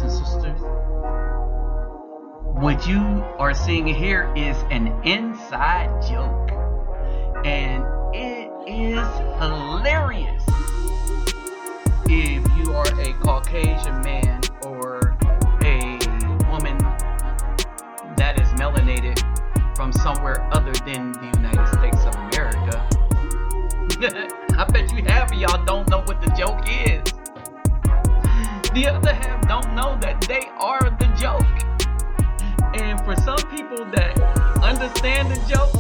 and sisters. What you are seeing here is an inside joke, and it is hilarious. If you are a Caucasian man or a woman that is melanated from somewhere other than the United States of America, I bet you half of y'all don't know what the joke is. The other half don't know that they are the joke. And for some people that understand the joke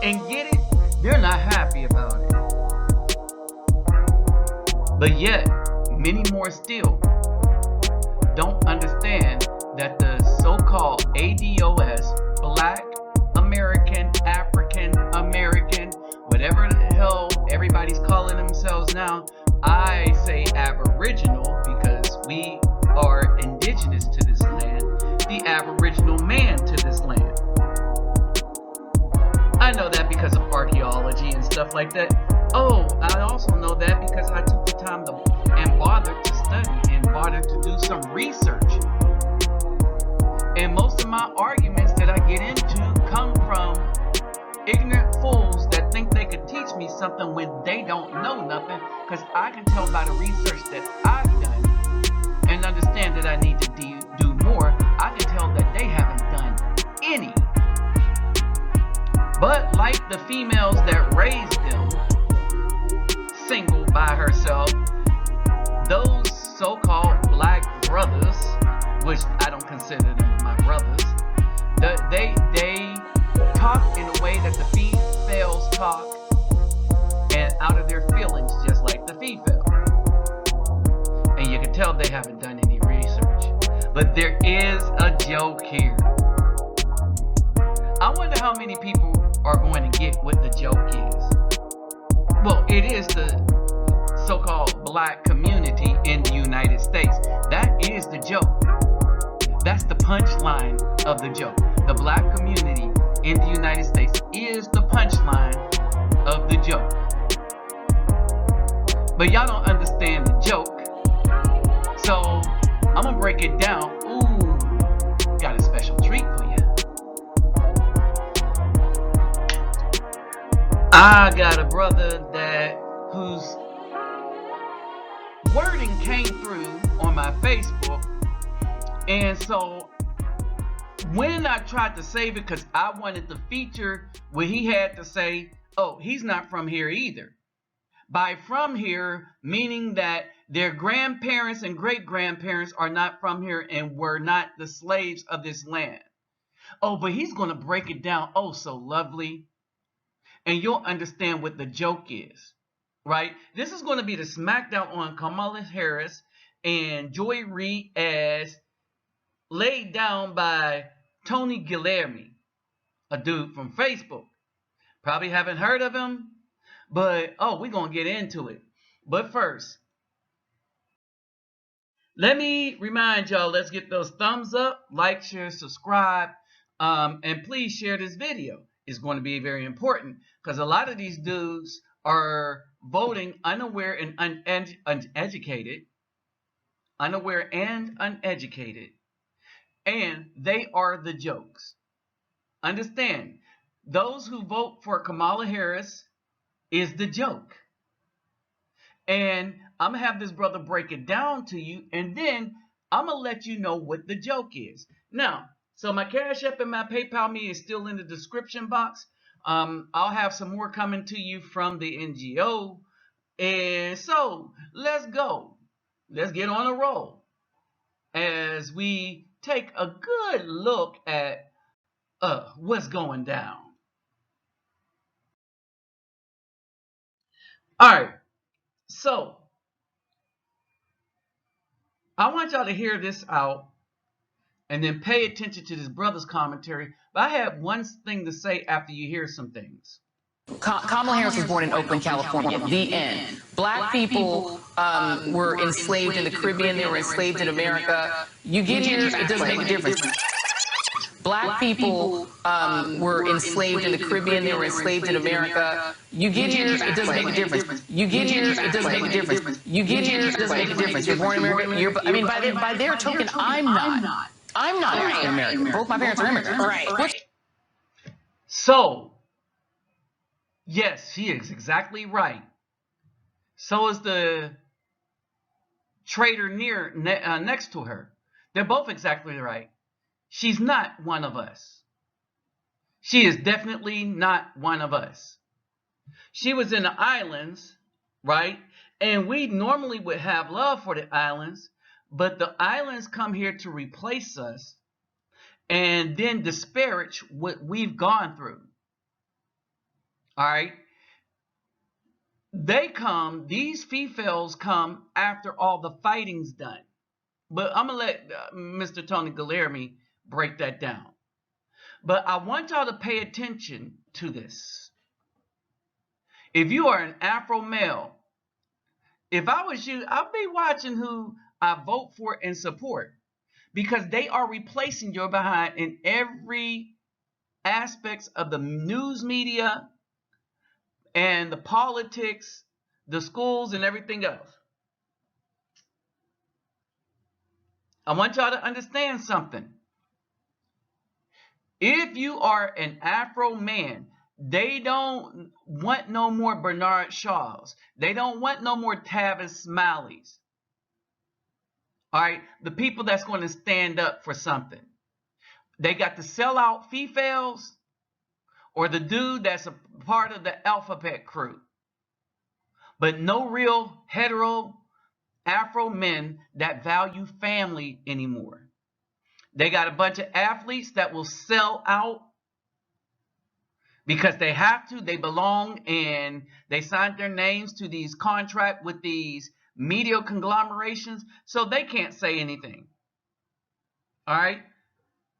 and get it, they're not happy about it. But yet, many more still don't understand that the so-called ADOS, Black American, African American, whatever the hell everybody's calling themselves now, I say Aboriginal because we are indigenous to this land, the Aboriginal man to this land. I know that because of archaeology and stuff like that. Oh, I also know that because I took the time and bothered to study and bothered to do some research. And most of my arguments that I get into come from ignorant fools that think they could teach me something when they don't know nothing, because I can tell by the research that I've done and understand that I need to do more. I can tell that they haven't done any. But like the females that raised them, single by herself, those so-called black brothers, which I don't consider them my brothers, they talk in a way that the females talk, and out of their feelings, just like the female. And you can tell they haven't done any research. But there is a joke here. I wonder how many people are going to get what the joke is. Well, it is the so-called black community in the United States. That is the joke. That's the punchline of the joke. The black community in the United States is the punchline of the joke. But y'all don't understand the joke. So I'm gonna break it down. Ooh, got a special treat for you. I got a brother whose wording came through on my Facebook, and so when I tried to save it, because I wanted to feature what he had to say, oh, he's not from here either. By from here, meaning that their grandparents and great-grandparents are not from here and were not the slaves of this land. Oh, but he's going to break it down oh so lovely, and you'll understand what the joke is, right? This is going to be the Smackdown on Kamala Harris and Reid as laid down by Tony Guillerme, a dude from Facebook. Probably haven't heard of him, but we're going to get into it. But first, let me remind y'all, let's get those thumbs up, like, share, subscribe, and please share this video. It's going to be very important because a lot of these dudes are voting unaware and uneducated, and they are the jokes. Understand, those who vote for Kamala Harris is the joke. And I'm going to have this brother break it down to you, and then I'm going to let you know what the joke is. Now, so my Cash App and my PayPal me is still in the description box. I'll have some more coming to you from the NGO. And so, let's go. Let's get on a roll as we take a good look at what's going down. All right. So, I want y'all to hear this out and then pay attention to this brother's commentary. But I have one thing to say after you hear some things. Kamala Harris was born in Oakland, California. The end. Black people were enslaved in the Caribbean. They were enslaved in America. You get here, it doesn't make a difference. Black people were enslaved in the Caribbean, they were enslaved in America. You get here, it doesn't make a difference. You get here, it doesn't make a difference. You get here, it doesn't make a difference. You're born in America. I mean, by their token, I'm not African American. Both my parents are immigrants. Right. So, yes, she is exactly right. So is the trader next to her. They're both exactly right. She's not one of us. She is definitely not one of us. She was in the islands, right? And we normally would have love for the islands, but the islands come here to replace us and then disparage what we've gone through. All right? These females come after all the fighting's done. But I'm going to let Mr. Tony Guillerme break that down. But I want y'all to pay attention to this. If you are an Afro male, if I was you, I'd be watching who I vote for and support, because they are replacing your behind in every aspects of the news media and the politics, the schools, and everything else. I want y'all to understand something. If you are an Afro man, they don't want no more Bernard Shaws. They don't want no more Tavis Smileys. All right, the people that's going to stand up for something. They got the sellout females or the dude that's a part of the alphabet crew. But no real hetero Afro men that value family anymore. They got a bunch of athletes that will sell out because they have to. They belong, and they signed their names to these contracts with these media conglomerations, so they can't say anything. All right?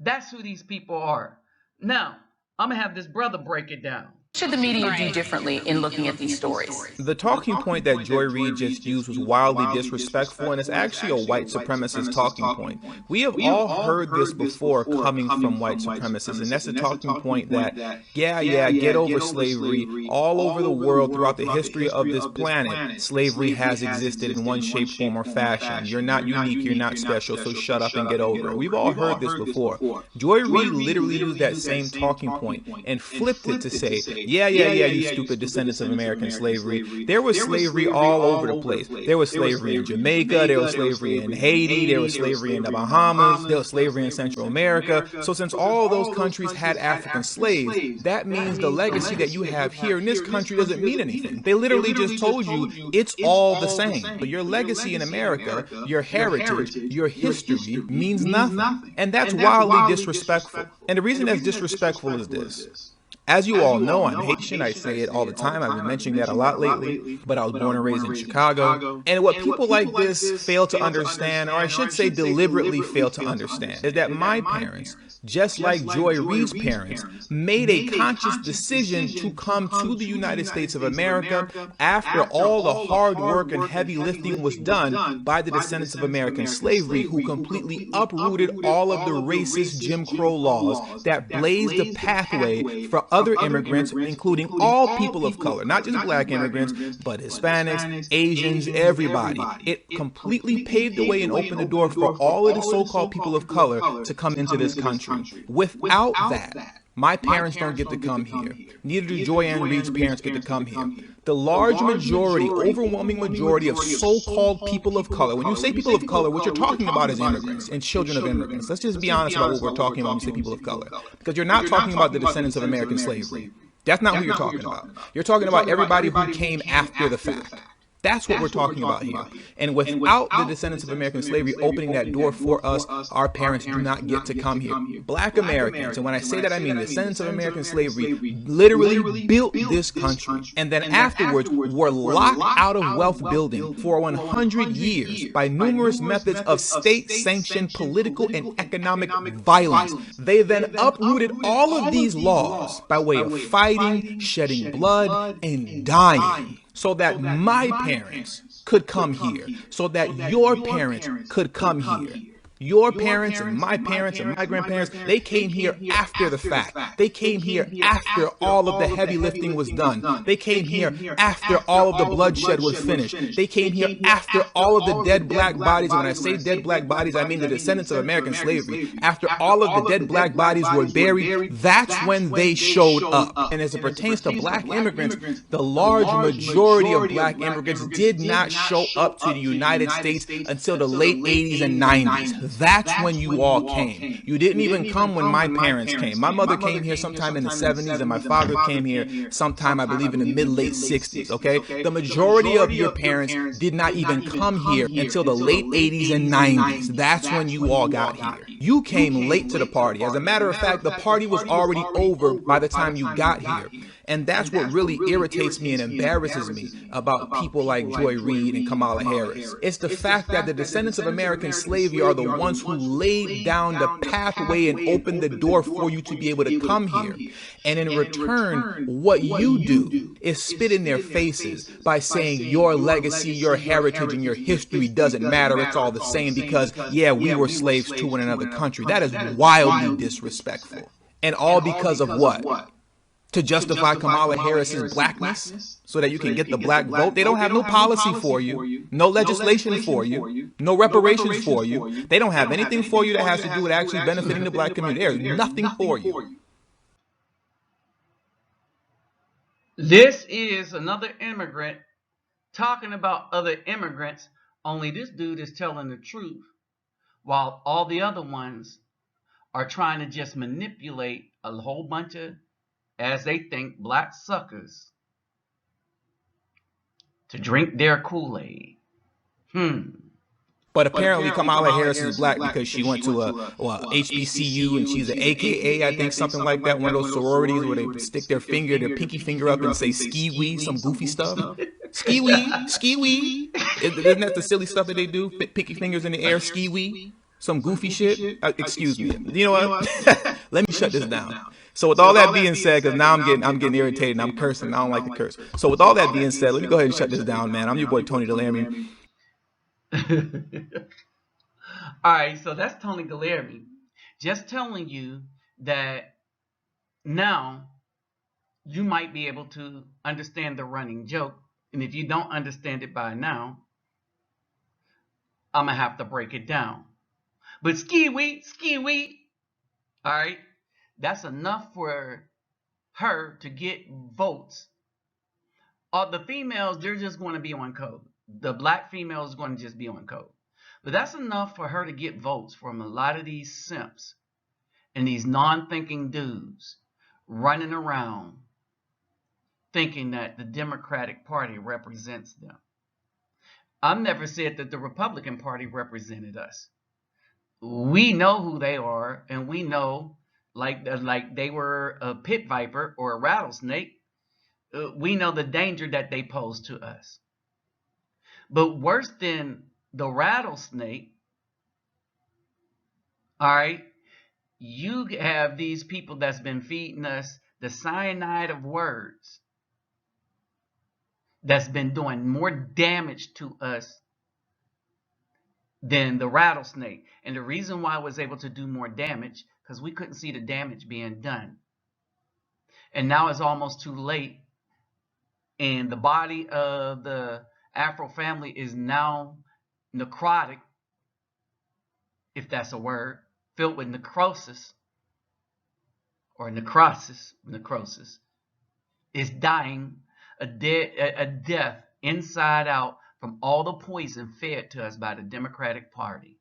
That's who these people are. Now, I'm going to have this brother break it down. What should the media do differently in looking at these stories? The talking point that Joy Reid just used was wildly disrespectful, and it's actually a white supremacist talking point. We have all heard this before coming from white supremacists, and that's the talking point that, get over slavery. All over the world, throughout the history of this planet, slavery has existed in one shape, form, or fashion. You're not unique, you're not special, so shut up and get over it. We've all heard this before. Joy Reid literally used that same talking point and flipped it to say, yeah, you stupid descendants of American slavery. There was slavery all over the place. There was slavery in Jamaica, there was slavery in Haiti, there was slavery in the Bahamas, there was slavery in Central America. So since all those countries had African slaves, that means the legacy that you have here in this country doesn't mean anything. They literally just told you it's all the same. But your legacy in America, your heritage, your history means nothing. And that's wildly disrespectful. And the reason that's disrespectful is this. As you all know, I'm Haitian. I say it all the time. I've been mentioning that a lot lately. But I was born and raised in Chicago. And what people like this fail to understand, or I should say deliberately fail to understand, is that my parents, just like Joy Reid's parents, made a conscious decision to come to the United States of America after all the hard work and heavy lifting was done by the descendants of American slavery, who completely uprooted all of the racist Jim Crow laws that blazed the pathway for other immigrants, including all people of color, not just black immigrants, but Hispanics, Asians, everybody. It completely paved the way and opened the door for all of the so-called people of color to come into this country. Without that, my parents don't get to come here. Neither do Joy Ann Reid's parents get to come here. The large majority, overwhelming majority of so-called people of color, when you say people of color, what you're talking about is immigrants and children of immigrants. Let's just be honest about what we're talking about when you say people of color. Because you're not talking about the descendants of American slavery. That's not who you're talking about. You're talking about everybody who came after the fact. That's what we're talking about here. And without the descendants of American slavery opening that door for us, our parents do not get to come here. Black Americans, and when I say that, I mean the descendants of American slavery, literally built this country. And then afterwards were locked out of wealth building for 100 years by numerous methods of state-sanctioned political and economic violence. They then uprooted all of these laws by way of fighting, shedding blood, and dying, so that my parents could come here, so that your parents could come here. Your parents and my grandparents, they came here after the fact. They came here after all of the heavy lifting was done. They came here after all of the bloodshed was finished. They came here after all of the dead black bodies. And when I say dead black bodies, I mean the descendants of American slavery. After all of the dead black bodies were buried, that's when they showed up. And as it pertains to black immigrants, the large majority of black immigrants did not show up to the United States until the late 80s and 90s. That's when you all came. You didn't even come when my parents came. My mother came here sometime in the 70s, and my father came here sometime, I believe, in the mid-late 60s, okay? The majority of your parents did not even come here until the late 80s and 90s. That's when you all got here. You came late to the party. As a matter of fact, the party was already over by the time you got here. And that's what really irritates me and embarrasses me about people like Joy Reid and Kamala Harris. It's the fact that the descendants of American slavery are the ones who laid down the pathway and opened the door for you to be able to come here. And in return, what you do is spit in their faces by saying your legacy, your heritage, and your history doesn't matter. It's all the same because, yeah, we were slaves too in another country. That is wildly disrespectful. And all because of what? To justify Kamala Harris's blackness so that you can get the black vote. They don't have no policy for you, no legislation for you, no reparations for you. They don't have anything for you that has to do with actually benefiting the black community. There's nothing for you. This is another immigrant talking about other immigrants, only this dude is telling the truth, while all the other ones are trying to just manipulate a whole bunch of, as they think, black suckers to drink their Kool-Aid. But apparently Kamala Harris is black because she went to a HBCU and she's an AKA, I think, something like that, one of those sororities where they stick their pinky finger up and say ski-wee, some goofy stuff. Ski-wee. Isn't that the silly stuff that they do? Pinky fingers in the air, ski-wee? Some goofy shit? Excuse me. You know what? Let me shut this down. So with all that being said, because now I'm getting irritated and I'm cursing. I don't like to curse. So with all that being said, let me go ahead and shut this down, man. I'm your boy Tony Guillerme. All right, so that's Tony Guillerme. Just telling you that now you might be able to understand the running joke. And if you don't understand it by now, I'm going to have to break it down. But ski-wee, all right, that's enough for her to get votes. The females, they're just going to be on code. The black female is going to just be on code. But that's enough for her to get votes from a lot of these simps and these non-thinking dudes running around thinking that the Democratic Party represents them. I've never said that the Republican Party represented us. We know who they are, and we know, like they were a pit viper or a rattlesnake, we know the danger that they pose to us. But worse than the rattlesnake, all right, you have these people that's been feeding us the cyanide of words that's been doing more damage to us than the rattlesnake. And the reason why I was able to do more damage, because we couldn't see the damage being done. And now it's almost too late. And the body of the Afro family is now necrotic, if that's a word, filled with necrosis, or necrosis, is dying a death inside out from all the poison fed to us by the Democratic Party.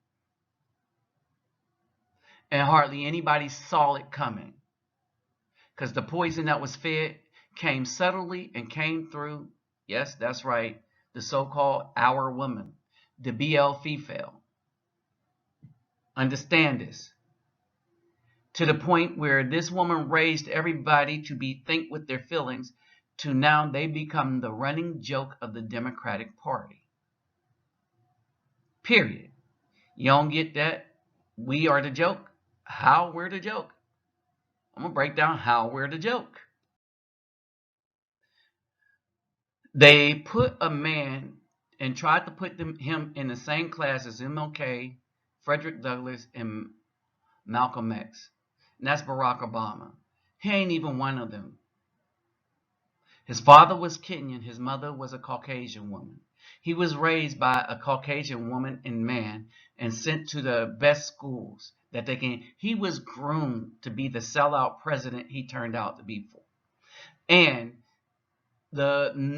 And hardly anybody saw it coming, because the poison that was fed came subtly and came through, yes, that's right, the so-called our woman, the BL female. Understand this. To the point where this woman raised everybody to think with their feelings, to now they become the running joke of the Democratic Party. Period. You don't get that? We are the joke. How we're the joke? I'm going to break down how we're the joke. They put a man and tried to put him in the same class as MLK, Frederick Douglass, and Malcolm X. And that's Barack Obama. He ain't even one of them. His father was Kenyan. His mother was a Caucasian woman. He was raised by a Caucasian woman and man and sent to the best schools that they can. He was groomed to be the sellout president he turned out to be for. And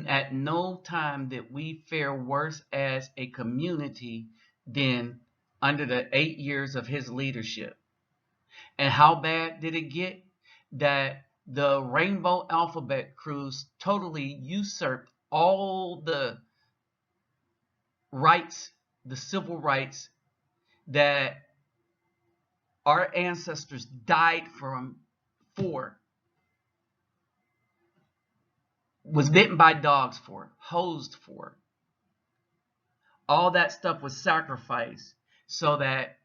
at no time did we fare worse as a community than under the 8 years of his leadership. And how bad did it get? That the Rainbow Alphabet crews totally usurped all the rights, the civil rights that our ancestors died for, was bitten by dogs for, hosed for. All that stuff was sacrificed so that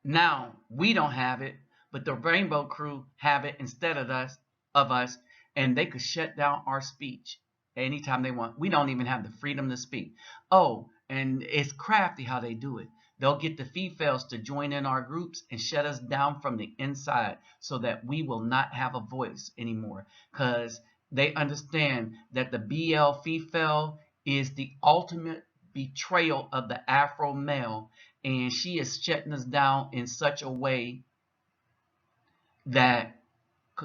now we don't have it, but the Rainbow Crew have it instead of us, and they could shut down our speech anytime they want. We don't even have the freedom to speak. Oh, and it's crafty how they do it. They'll get the females to join in our groups and shut us down from the inside so that we will not have a voice anymore, because they understand that the BL female is the ultimate betrayal of the Afro male, and she is shutting us down in such a way that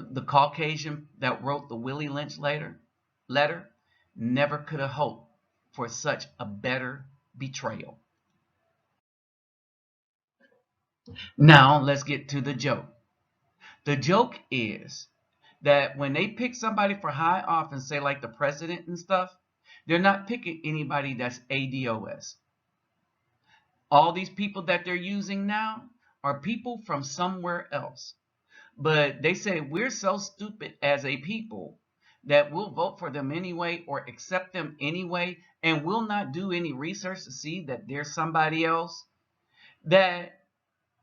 the Caucasian that wrote the Willie Lynch letter never could have hoped for such a better betrayal. Now let's get to the joke. The joke is that when they pick somebody for high office, say like the president and stuff, they're not picking anybody that's ADOS. All these people that they're using now are people from somewhere else. But they say we're so stupid as a people that we'll vote for them anyway or accept them anyway, and we'll not do any research to see that there's somebody else. That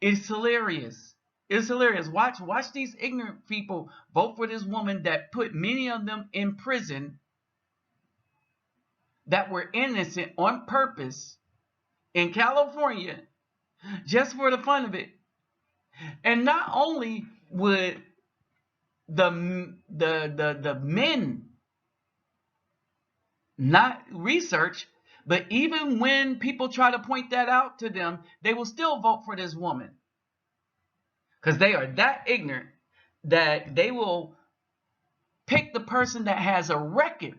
is hilarious. It's hilarious. Watch these ignorant people vote for this woman that put many of them in prison that were innocent on purpose in California just for the fun of it. And not only would the men not research, but even when people try to point that out to them, they will still vote for this woman. Because they are that ignorant that they will pick the person that has a record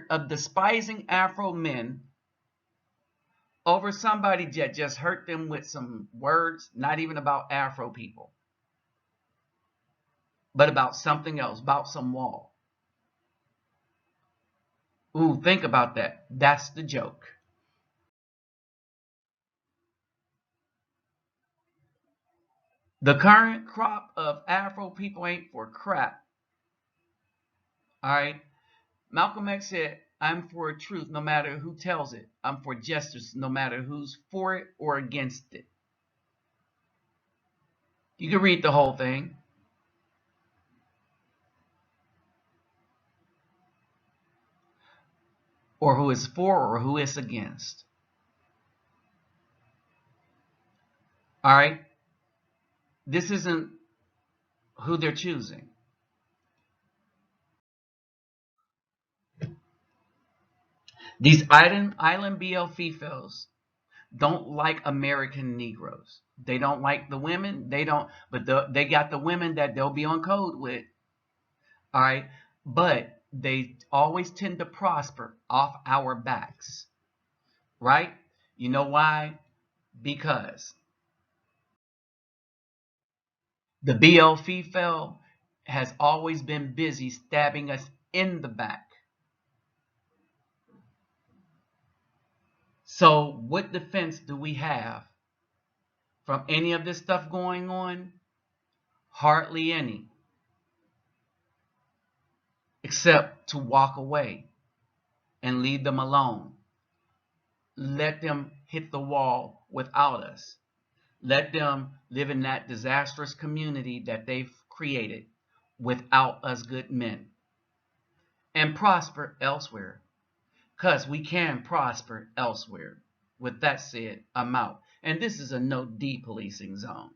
of despising Afro men over somebody that just hurt them with some words, not even about Afro people, but about something else, about some wall. Ooh, think about that. That's the joke. The current crop of Afro people ain't for crap. All right? Malcolm X said, I'm for truth no matter who tells it. I'm for justice no matter who's for it or against it. You can read the whole thing. Or who is for or who is against. All right? This isn't who they're choosing. These island BL females don't like American Negroes. They don't like the women. They got the women that they'll be on code with. All right? But they always tend to prosper off our backs. Right? You know why? Because the BL female has always been busy stabbing us in the back. So what defense do we have from any of this stuff going on? Hardly any. Except to walk away and leave them alone. Let them hit the wall without us. Let them live in that disastrous community that they've created without us good men. And prosper elsewhere. Because we can prosper elsewhere. With that said, I'm out. and this is a no depolicing zone.